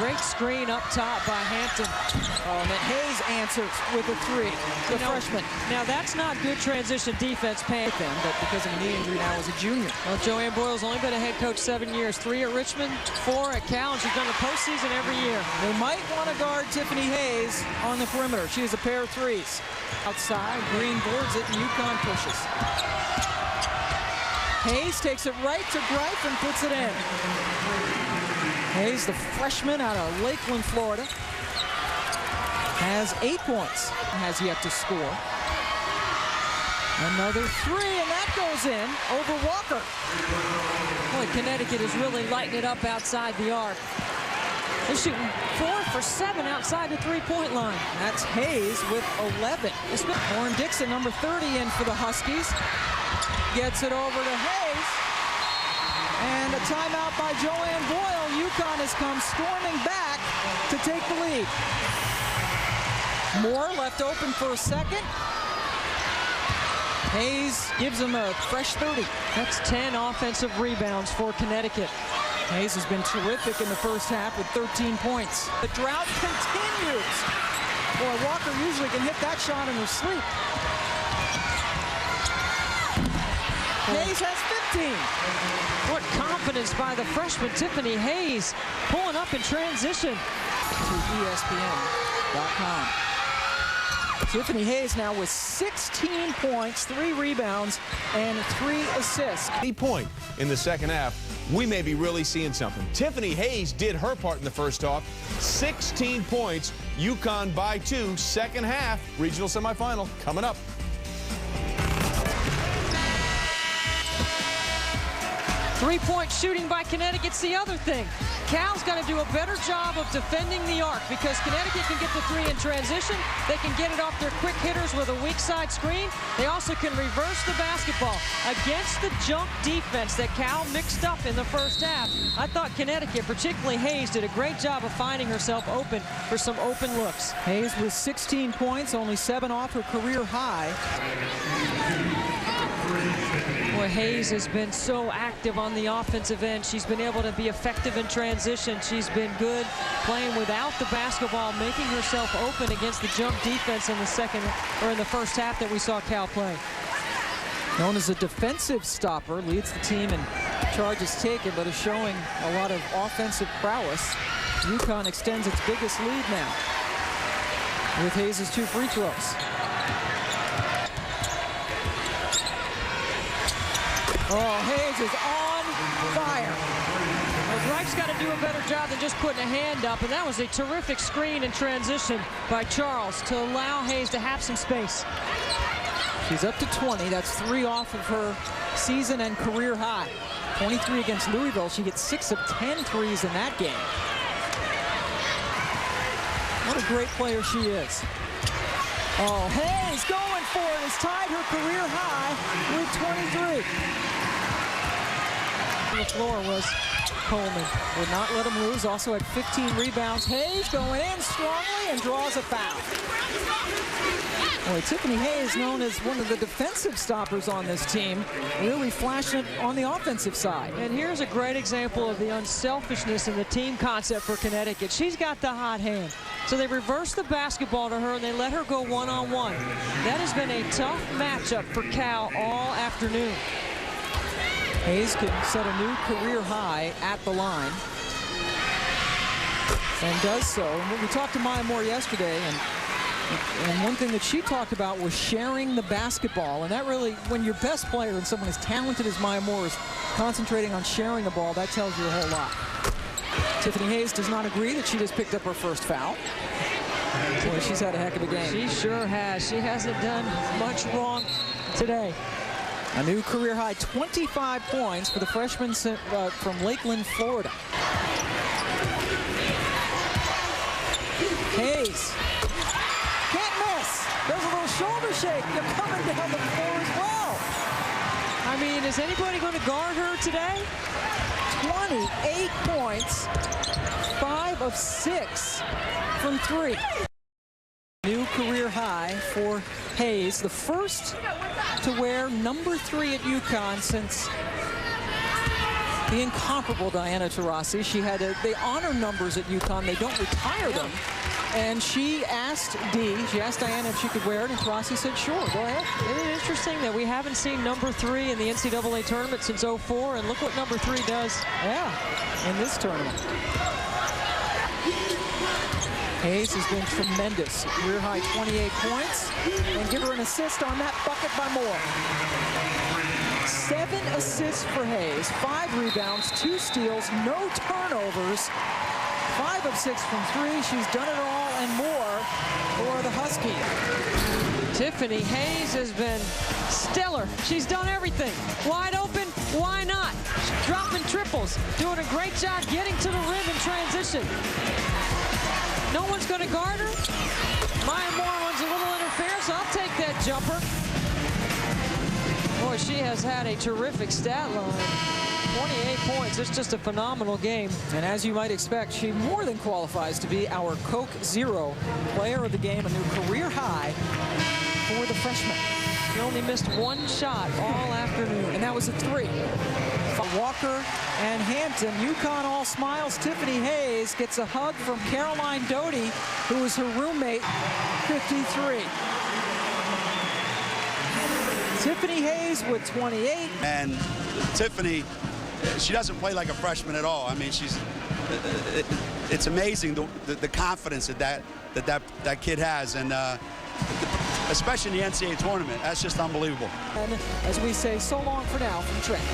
Great screen up top by Hampton. And then Hayes answers with a three, the freshman. Now that's not good transition defense, Pam. But because of a knee injury now as a junior. Well, Joanne Boyle's only been a head coach 7 years. 3 at Richmond, 4 at Cal, and she's done the postseason every year. They might want to guard Tiffany Hayes on the perimeter. She has a pair of threes. Outside, Green boards it, and UConn pushes. Hayes takes it right to Greif and puts it in. Hayes, the freshman out of Lakeland, Florida, has 8 points. Has yet to score. Another three, and that goes in over Walker. Boy, Connecticut is really lighting it up outside the arc. They're shooting 4 for 7 outside the three-point line. That's Hayes with 11. Lauren Dixon, number 30, in for the Huskies. Gets it over to Hayes. And a timeout by Joanne Boyle. UConn has come storming back to take the lead. Moore left open for a second. Hayes gives him a fresh 30. That's 10 offensive rebounds for Connecticut. Hayes has been terrific in the first half with 13 points. The drought continues. Boy, Walker usually can hit that shot in her sleep. Hayes has 15. What confidence by the freshman Tiffany Hayes, pulling up in transition. To ESPN.com. Tiffany Hayes now with 16 points, 3 rebounds, and 3 assists. Any point in the second half, we may be really seeing something. Tiffany Hayes did her part in the first half. 16 points, UConn by 2, second half, regional semifinal coming up. Three-point shooting by Connecticut's the other thing. Cal's got to do a better job of defending the arc because Connecticut can get the 3 in transition. They can get it off their quick hitters with a weak side screen. They also can reverse the basketball against the jump defense that Cal mixed up in the first half. I thought Connecticut, particularly Hayes, did a great job of finding herself open for some open looks. Hayes with 16 points, only 7 off her career high. Boy, Hayes has been so active on the offensive end. She's been able to be effective in transition. She's been good playing without the basketball, making herself open against the jump defense in the first half that we saw Cal play. Known as a defensive stopper, leads the team in charges taken, but is showing a lot of offensive prowess. UConn extends its biggest lead now with Hayes' 2 free throws. Oh, Hayes is on fire. Well, Greif's got to do a better job than just putting a hand up, and that was a terrific screen and transition by Charles to allow Hayes to have some space. She's up to 20. That's 3 off of her season and career high. 23 against Louisville. She gets 6 of 10 threes in that game. What a great player she is. Oh, Hayes going for it. Has tied her career high with 23. The floor was Coleman. Would not let him lose. Also had 15 rebounds. Hayes going in strongly and draws a foul. Boy, Tiffany Hayes, known as one of the defensive stoppers on this team, really flashing it on the offensive side. And here's a great example of the unselfishness in the team concept for Connecticut. She's got the hot hand. So they reverse the basketball to her and they let her go one-on-one. That has been a tough matchup for Cal all afternoon. Hayes can set a new career high at the line. And does so. And we talked to Maya Moore yesterday, and one thing that she talked about was sharing the basketball. And that really, when your best player and someone as talented as Maya Moore is concentrating on sharing the ball, that tells you a whole lot. Tiffany Hayes does not agree that she just picked up her first foul. Boy, she's had a heck of a game. She sure has. She hasn't done much wrong today. A new career high, 25 points for the freshman from Lakeland, Florida. Hayes. Can't miss. There's a little shoulder shake. They're coming down the floor as well. I mean, is anybody going to guard her today? 28 points, 5 of 6 from 3. New career high for Hayes, the first to wear number 3 at UConn since the incomparable Diana Taurasi. She had they honor numbers at UConn. They don't retire them. And she asked Diana if she could wear it, and Taurasi said, sure, go ahead. Isn't it interesting that we haven't seen number 3 in the NCAA tournament since '04, and look what number 3 does. Yeah, in this tournament. Hayes has been tremendous. Career high 28 points, and give her an assist on that bucket by Moore. 7 assists for Hayes, 5 rebounds, 2 steals, no turnovers. 5 of 6 from 3. She's done it all and more for the Huskies. Tiffany Hayes has been stellar. She's done everything. Wide open, why not? Dropping triples, doing a great job getting to the rim in transition. No one's going to guard her. Maya Moore runs a little interference. I'll take that jumper. Boy, she has had a terrific stat line. 28 points. It's just a phenomenal game. And as you might expect, she more than qualifies to be our Coke Zero player of the game, a new career high for the freshman. She only missed 1 shot all afternoon. And that was a 3. Walker and Hampton. UConn all smiles. Tiffany Hayes gets a hug from Caroline Doty, who is her roommate, 53. Tiffany Hayes with 28. And Tiffany, she doesn't play like a freshman at all. I mean, it's amazing the confidence that kid has, and especially in the NCAA tournament. That's just unbelievable. And as we say, so long for now from Trent.